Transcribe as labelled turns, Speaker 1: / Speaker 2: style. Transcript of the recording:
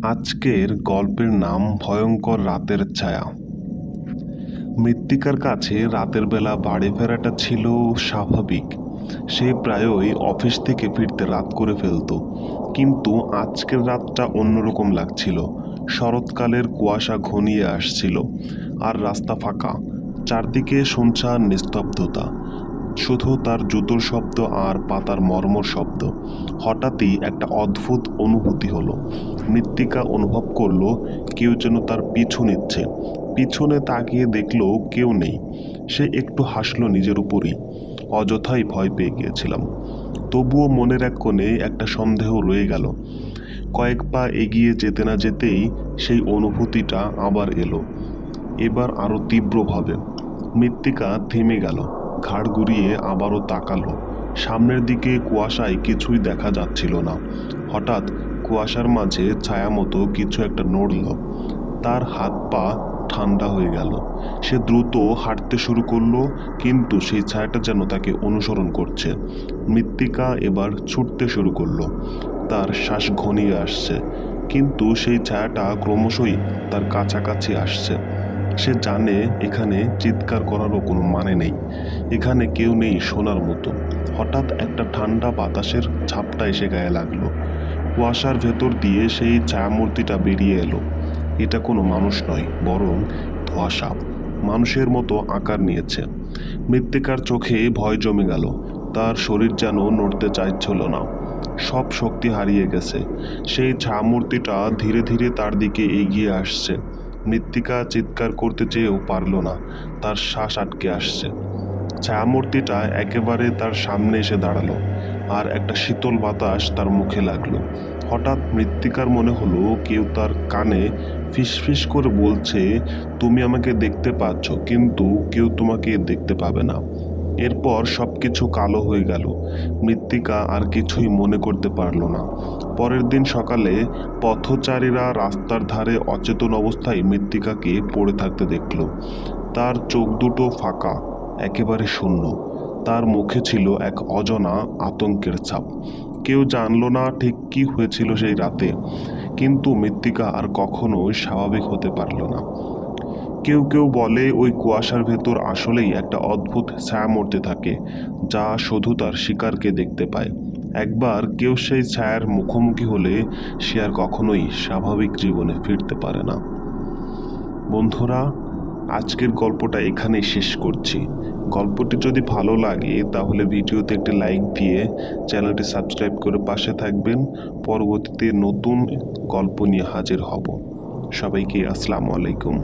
Speaker 1: আজকের গল্পের নাম ভয়ঙ্কর রাতের ছায়া। মৃত্তিকার কাছে রাতের বেলা বাড়ি ফেরাটা ছিল স্বাভাবিক। সে প্রায়ই অফিস থেকে ফিরতে রাত করে ফেলত, কিন্তু আজকের রাতটা অন্যরকম লাগছিল। শরৎকালের কুয়াশা ঘনিয়ে আসছিল, আর রাস্তা ফাঁকা। চারদিকে শুনশান নিস্তব্ধতা, শুধু তার জুতোর শব্দ আর পাতার মর্মর শব্দ। হঠাৎই একটা অদ্ভুত অনুভূতি হলো। মৃত্তিকা অনুভব করলো কেউ যেন তার পিছু নিচ্ছে। পিছনে তাকিয়ে দেখলো কেউ নেই। সে একটু হাসলো নিজের উপরই। অযথাই ভয় পেয়ে গিয়েছিলাম। তবুও মনের এক কোণে একটা সন্দেহ রয়ে গেল। কয়েক পা এগিয়ে যেতে না যেতেই সেই অনুভূতিটা আবার এলো, এবার আরো তীব্রভাবে। মৃত্তিকা থেমে গেল, ঘাড় ঘুরিয়ে আবারও তাকালো। সামনের দিকে কুয়াশায় কিছুই দেখা যাচ্ছিল না। হঠাৎ কুয়াশার মাঝে ছায়া মতো কিছু একটা নড়ল। তার হাত পা ঠান্ডা হয়ে গেল। সে দ্রুত হাঁটতে শুরু করলো, কিন্তু সেই ছায়াটা যেন তাকে অনুসরণ করছে। মৃত্তিকা এবার ছুটতে শুরু করলো। তার শ্বাস ঘনিয়ে আসছে, কিন্তু সেই ছায়াটা ক্রমশই তার কাছাকাছি আসছে। সে জানে এখানে চিৎকার করারও কোনো মানে নেই, এখানে কেউ নেই শোনার মতো। হঠাৎ একটা ঠান্ডা বাতাসের ঝাপটা এসে গায়ে লাগলো। কুয়াশার ভেতর দিয়ে সেই ছায়ামূর্তিটা বেরিয়ে এলো। এটা কোনো মানুষ নয়, বরং ধোঁয়াশা। মানুষের মতো আকার নিয়েছে। মৃত্তিকার চোখে ভয় জমে গেল। তার শরীর যেন নড়তে চাইছিল না। সব শক্তি হারিয়ে গেছে। সেই ছায়ামূর্তিটা ধীরে ধীরে তার দিকে এগিয়ে আসছে। মৃত্তিকা চিৎকার করতে চেয়েও পারল না, তার শ্বাস আটকে আসছে। ছায়ামূর্তিটা একেবারে তার সামনে এসে দাঁড়ালো, আর একটা শীতল বাতাস তার মুখে লাগলো। হঠাৎ মৃত্তিকার মনে হলো কেউ তার কানে ফিসফিস করে বলছে, তুমি আমাকে দেখতে পাচ্ছ, কিন্তু কেউ তোমাকে দেখতে পাবে না। এরপর সবকিছু কালো হয়ে গেল। মৃত্তিকা আর কিছুই মনে করতে পারল না। পরের দিন সকালে পথচারীরা রাস্তার ধারে অচেতন অবস্থায় মৃত্তিকাকে পড়ে থাকতে দেখল। তার চোখ দুটো ফাঁকা, একেবারে শূন্য। তার মুখে ছিল এক অজানা আতঙ্কের ছাপ। কেউ জানল না ঠিক কি হয়েছিল সেই রাতে, কিন্তু মৃত্তিকা আর কখনোই স্বাভাবিক হতে পারল না। কেউ কেউ বলে ওই কুয়াশার ভেতর আসলেই একটা অদ্ভুত ছায়ামূর্তি থাকে, যা শুধু তার শিকারকে দেখতে পায়। একবার কেউ সেই ছায়ার মুখোমুখি হলে সে আর কখনোই স্বাভাবিক জীবনে ফিরতে পারে না। বন্ধুরা, আজকের গল্পটা এখানেই শেষ করছি। গল্পটি যদি ভালো লাগে তাহলে ভিডিওতে একটি লাইক দিয়ে চ্যানেলটি সাবস্ক্রাইব করে পাশে থাকবেন। পরবর্তীতে নতুন গল্প নিয়ে হাজির হব। সবাইকে আসসালামু আলাইকুম।